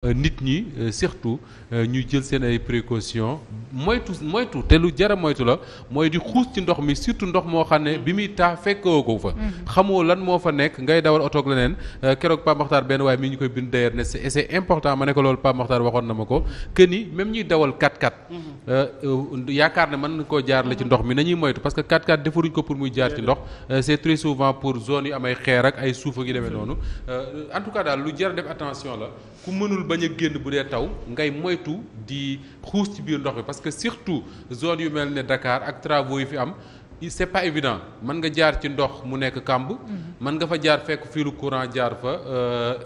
nit ñi surtout ñu jël seen ay précautions moytu te lu jara moytu la mooy di xuus ci ndox mi surtout ndox moo xam ne bi muy taa fekkoo ko fa. xamoo lan moo fa nekk ngay dawal otoog leneen keroog Pape Makhtar benn waaye mii ñu koy bind d'ailleurs ne c'est important ma ne ko loolu Pape Makhtar waxoon na ma ko que ni même ñuy dawal 4x4. yaakaar ne mën na koo jaarale ci ndox mi nañuy moytu parce que 4x4 defaruñ ko pour muy jaar ci ndox c'est très souvent pour zone yu am ay xeer ak ay suuf ak yu demee noonu en tout cas daal lu jar def attention la ku mënul bañ a génn bu dee taw ngay moytu di xuus ci biir ndox bi parce que surtout zone yu mel ne Dakar ak travaux yi fi am c'est pas évident mën nga jaar ci ndox mu nekk kàmb mën nga fa jaar fekk fiilu courant jaar fa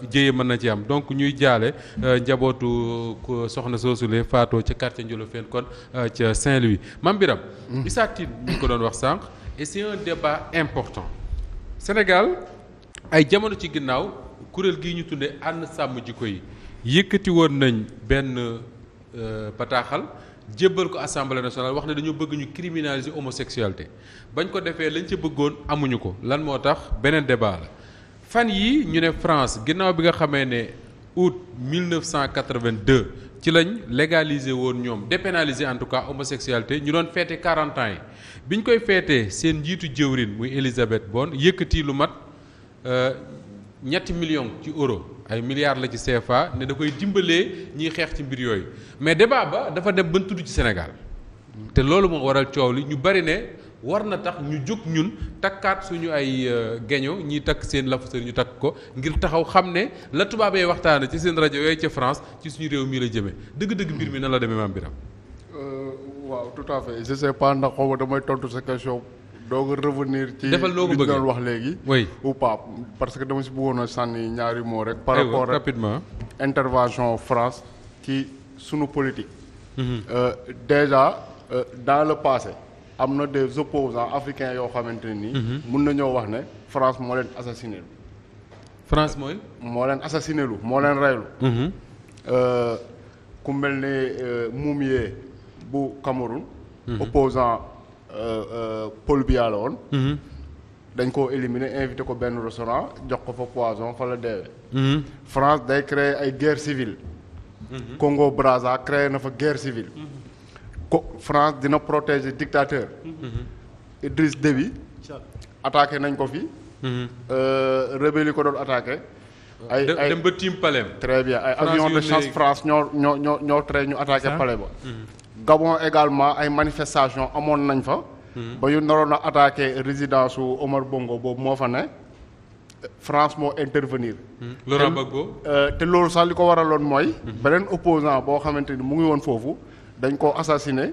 jéye mën na ci am donc ñuy jaale njabootu soxna soosule faatoo ca quartier Ndiolofène kon ca Saint-Louis Mame Birame Issa Tine ñu ko doon wax sànq et c'est un débat important Sénégal ay jamono ci ginnaaw kuréel gii ñu tuddee ànd sàmm jikko yi yëkkati woon nañ benn bataaxal jébbal ko assemblée nationale wax ne dañoo bëgg ñu criminaliser homosexualité bañ ko defee lañ ca bëggoon amuñu ko lan moo tax beneen débat la fan yii ñu ne France ginnaaw bi nga xamee ne août 1982 ci lañ légaliser woon ñoom dépénaliser en tout cas homosexualité ñu doon feete 40 ans yi biñ koy feetee seen njiitu jëwrin muy Elisabeth Borne yëkkati lu mat ñetti millions ci euro ay milliards la ci CFA ne da koy dimbalee ñiy xeex ci mbir yooyu mais débat ba dafa dem ban tudd ci Sénégal te loolu moo waral coow li ñu bari ne war na tax ñu jóg ñun takkaat suñu ay geño ñiy takk seen lafu sëriñ ñu takk ko ngir taxaw xam ne la tubaabee waxtaane ci seen rajo yooyu ca France ci suñu réew mii la jëmee dëgg-dëgg mbir mi nan la demee Mame Birame. waaw tout à fait je sais pas ndax xaw ma damay tontu sa question. doog a revenir ci li ñu doon wax léegi. oui ou pas parce que dama si bëggoon a sànni ñaari mots rek. par rapport rapidement intervention France ci sunu politique. Déjà dans le passé am na des opposants africains yoo xamante ni. mun nañoo wax ne France moo leen assassiné lu. France mooy. moo leen assassiné lu moo leen reylu. ku mel ne Moumié bu Cameroun. opposant Paul Biya la woon. dañ koo éliminer invité ko benn restaurant jox ko fa poison fa la deewee. France day créer ay guerre civile. Congo Brazza créé na fa guerre civile. France dina protéger dictateur. Idriss Déby attaqué nañ ko fi. rebelle yi ko doon attaqué. ay dem ba tiim palais. très bien ay avion de chasse France ñoo tere ñu attaqué palais ba. Gabon également ay manifestation amoon nañ fa. ba ñu naroon a attaqué résidence su Omar Bongo boobu moo fa ne. France moo intervenir. Laurent Gbagbo. te loolu sax li ko waraloon mooy. beneen opposant boo xamante ni mu ngi woon foofu dañ ko assassiné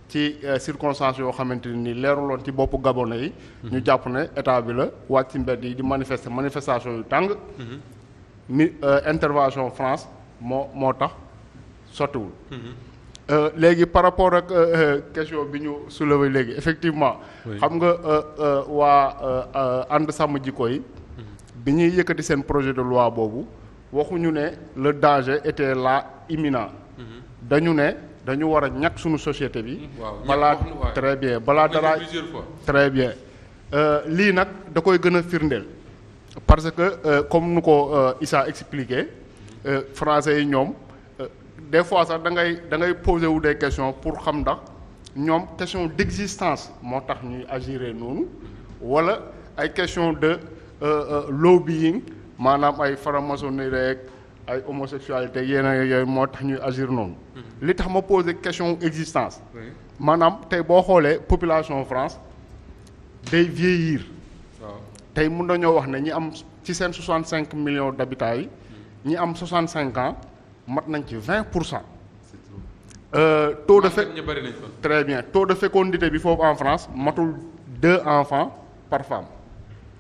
ci circonstances yoo xamante ni leeruloon ci boppu Gabonais yi. ñu jàpp ne état bi la wàcc ci mbedd yi di manifestation yu tàng. ni intervention France moo tax sottiwul. léegi par rapport ak question bi ñu soulevé léegi effectivement. xam nga waa ànd sàmm jikko yi. bi ñuy yëkkati seen projet de loi boobu waxuñu ne le danger était là imminent. dañu ne dañu war a ñàkk suñu société bi. balaa très bien balaa dara très bien. lii nag da koy gën a firndeel. parce que comme nu ko Issa expliqué français yi ñoom. des fois sax da ngay poser wu des questions pour xam ndax ñoom question d'existence moo tax ñuy agir noonu wala ay question de lobbying maanaam ay franc-maçonnerie rek ay homosexualité yeneen yooyu moo tax ñuy agir noonu. li tax ma poser question existence. maanaam tey boo xoolee population France day vieillir. tey mun nañoo wax ne ñi am ci seen 65 millions d'habitants yi ñi am 65 ans. mat nañ ci 20%. Taux de très bien taux de fécondité bi foofu en France matul 2 enfants par femme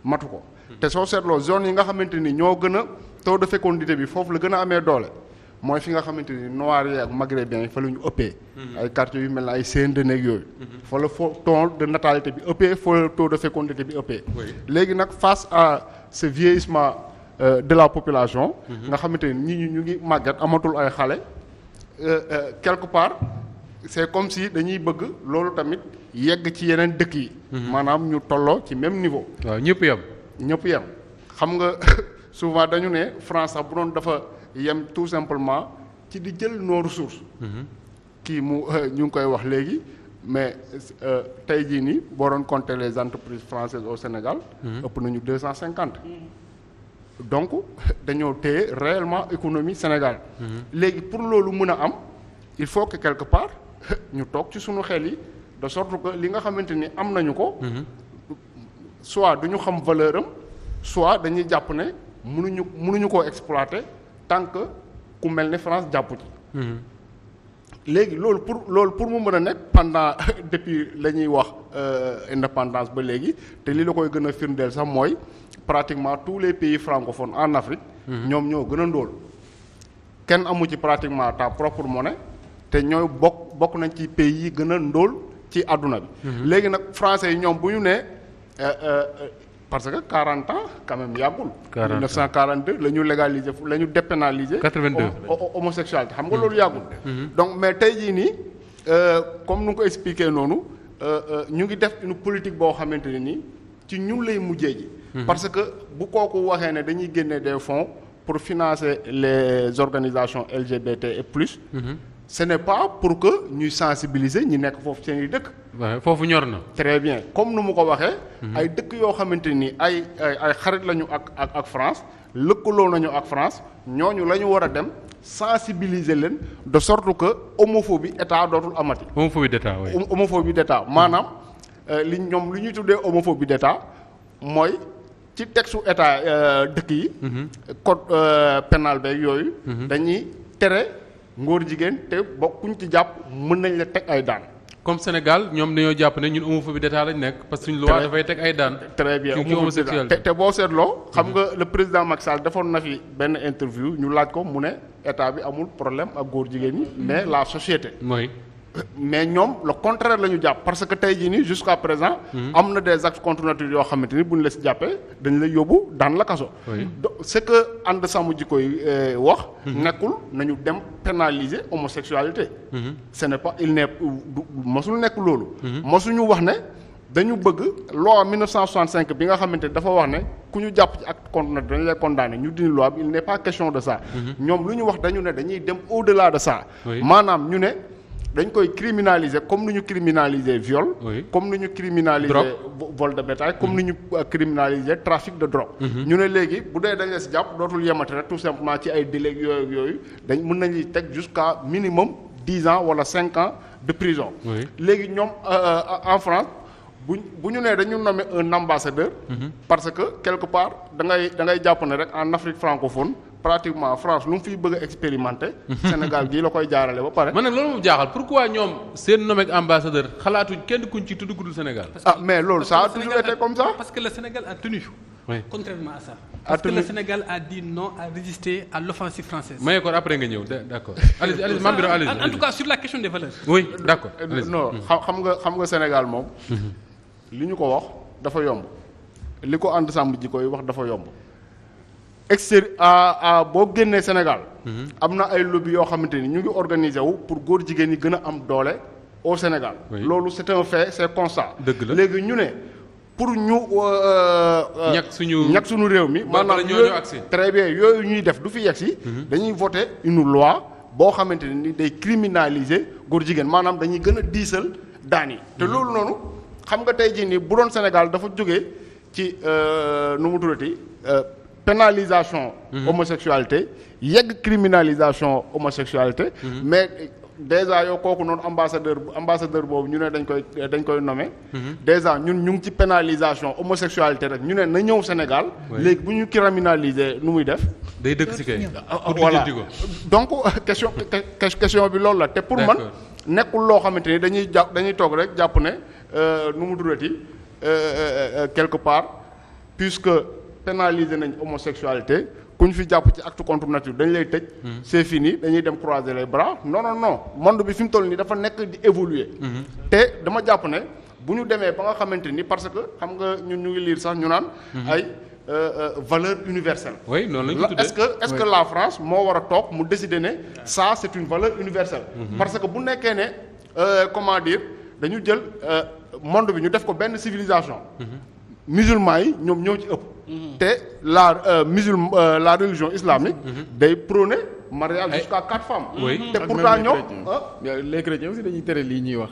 matu ko. te soo seetloo zone yi nga xamante ni ñoo gën a taux de fécondité bi foofu la gën a amee doole mooy fi nga xamante ni noirs yi ak maghrébins yi fa la ñu ëppee. ay quartiers yu mel ne ay Saint-Denis yooyu. fa la taux de natalité bi ëppee fa la taux de fécondité bi ëppee. léegi nag face à ce vieillissement. De la population. nga xamante ni nit ñi ñu ngi màggat amatul ay xale. quelque part c'est comme si dañuy bëgg loolu tamit yegg ci yeneen dëkk yi. maanaam ñu tolloo ci même niveau. waaw ñëpp yem. xam nga souvent dañu ne France sax bu doon dafa yem tout simplement ci di jël nos ressources. kii mu ñu ngi koy wax léegi mais tey jii nii boo doon compter les entreprises françaises au Sénégal. ëpp nañu 250. donc dañoo téye réellement économie Sénégal. léegi pour loolu mën a am il faut que quelque part ñu toog ci sunu xel yi de sorte que li nga xamante ni am nañu ko. soit du ñu xam valeur am soit dañuy jàpp ne mënuñu koo exploiter tant que ku mel ne France jàpp ci. léegi loolu pour mu mën a nekk pendant depuis la ñuy wax indépendance ba léegi te li la koy gën a firndeel sax mooy pratiquement tous les pays francophones en Afrique. ñoom ñoo gën a ndóol. kenn amu ci pratiquement ta propre monnaie te ñooy bokk nañ ci pays yi gën a ndóol ci àdduna bi. léegi nag français yi ñoom bu ñu nee parce que 40 ans quand même yàggul. 1942 la ñu légaliser la ñu dépénaliser. 82 homosexualité xam nga loolu yàggul. donc mais tey jii nii comme nu nga ko expliqué noonu ñu ngi def une politique boo xamante ne nii ci ñun lay mujjee ji. parce que bu kooku waxee ne dañuy génne des fonds pour financer les organisations LGBT et plus. Ce n'est pas pour que ñuy sensibiliser ñi nekk foofu seen i dëkk. waaw foofu ñor na. très bien comme nu mu ko waxee. ay dëkk yoo xamante ni ay xarit lañu ak France lëkkaloo nañu ak France ñooñu la ñu war a dem sensibiliser leen de sorte que homophobie état dootul amati. homophobie d'état oui. homophobie d'état maanaam li ñuy tuddee homophobie d'état mooy ci textu état dëkk yi. code pénal beeg yooyu. dañuy tere. ngóor jigéen te bokkuñ ci jàpp mën nañ la teg ay daan. comme Sénégal ñoom dañoo jàpp ne ñun homophobie d'état lañ nekk parce que suñu loi dafay teg ay daan. très bien homosexualité te boo seetloo. xam nga le président Macky Sall defoon na fi benn interview ñu laaj ko mu ne état bi amul problème ak góor jigéen ñi. mais la société. mooy. mais ñoom le contraire la ñu jàpp parce que tey jii nii jusqu'à présent. am na des actes contre nature yoo xamante ni bu ñu la si jàppee dañ lay yóbbu daan la kaso. c'est que ànd sàmm jikko yi wax. nekkul nañu dem pénaliser homosexualité. ce n'est pas il n'est mosul nekk loolu. mosuñu wax ne dañu bëgg loi 1965 bi nga xamante ni dafa wax ne ku ñu jàpp ci acte contre nature dañu lay condamner ñu dindi loi bi il n'est pas question de ça. ñoom lu ñu wax dañu ne dañuy dem au-delà de ça. maanaam ñu ne. dañ koy criminaliser comme ni ñu criminaliser viol. comme ni ñu criminaliser vol de bétail comme ni ñu criminaliser trafic de drogue. ñu ne léegi bu dee dañ la si jàpp dootul yemati rek tout simplement ci ay délais yooyu dañ mën nañu teg jusqu'à minimum 10 ans wala 5 ans de prison. léegi ñoom en France bu ñu nee dañu nommer un ambassadeur. parce que quelque part da ngay jàpp ne rek en Afrique francophone. pratiquement France lu mu fiy bëgg a expérimenter. Sénégal gii la koy jaarale ba pare. man nag loolu moom jaaxal pourquoi ñoom seen nommé ambassadeur xalaatuñ kenn kuñ ci tudd ku dul Sénégal. Mais loolu ça a toujours été comme ça. Parce que le Sénégal a tenu. Oui. Contrairement à ça. Parce que le Sénégal a dit non à résister à l'offensive française. Mais après nga ñëw d'accord. allez Mambiro allez. En tout cas sur la question des valeurs. Oui d'accord. non xam nga Sénégal moom. li ñu ko wax dafa yomb. li ko ànd sàmm ji koy wax dafa yomb. boo génnee Sénégal. am na ay lobby yoo xamante ni ñu ngi organiser wu pour góor jigéen ñi gën a am doole au Sénégal. loolu c'est un fait c'est constat. dëgg la léegi ñu ne pour ñu. ñàkk suñu réew mi. maanaam yooyu très bien yooyu ñuy def du fi yegg si. dañuy voter une loi boo xamante ni day criminaliser góor jigéen maanaam dañuy gën a diisal daan yi. te loolu noonu xam nga tey jii nii bu doon Sénégal dafa jógee ci nu mu tuddati. pénalisation homosexualité yegg criminalisation homosexualité mais déjà yow kooku noonu ambassadeur boobu ñu ne dañ koy nommer déjà ñun ñu ngi ci pénalisation homosexualité rek ñu ne na ñëw Sénégal léegi bu ñu criminaliser nu muy def day dëkk ci kay voilà donc question bi loolu la te pour man nekkul loo xamante ni dañuy toog rek jàpp ne nu mu durati quelque part puisque pénaliser nañ homosexualité ku ñu fi jàpp ci acte contre nature dañ lay tëj. c'est fini dañuy dem croiser les bras non monde bi fi mu toll nii dafa nekk di évoluer. te dama jàpp ne bu ñu demee ba nga xamante ni parce que xam nga ñun ñu ngi lire sax ñu naan. ay valeur universelle. oui noonu la ñu tuddee est-ce que la France moo war a toog mu décider ne ça c'est une valeur universelle. parce que bu nekkee ne comment dire dañu jël monde bi ñu def ko benn civilisation. musulmans yi ñoom ñoo ci ëpp. te la religion islamique. day prôner mariage jusqu'à 4 femmes. oui te pourtant ñoom. les chrétiens aussi dañuy tere lii ñuy wax.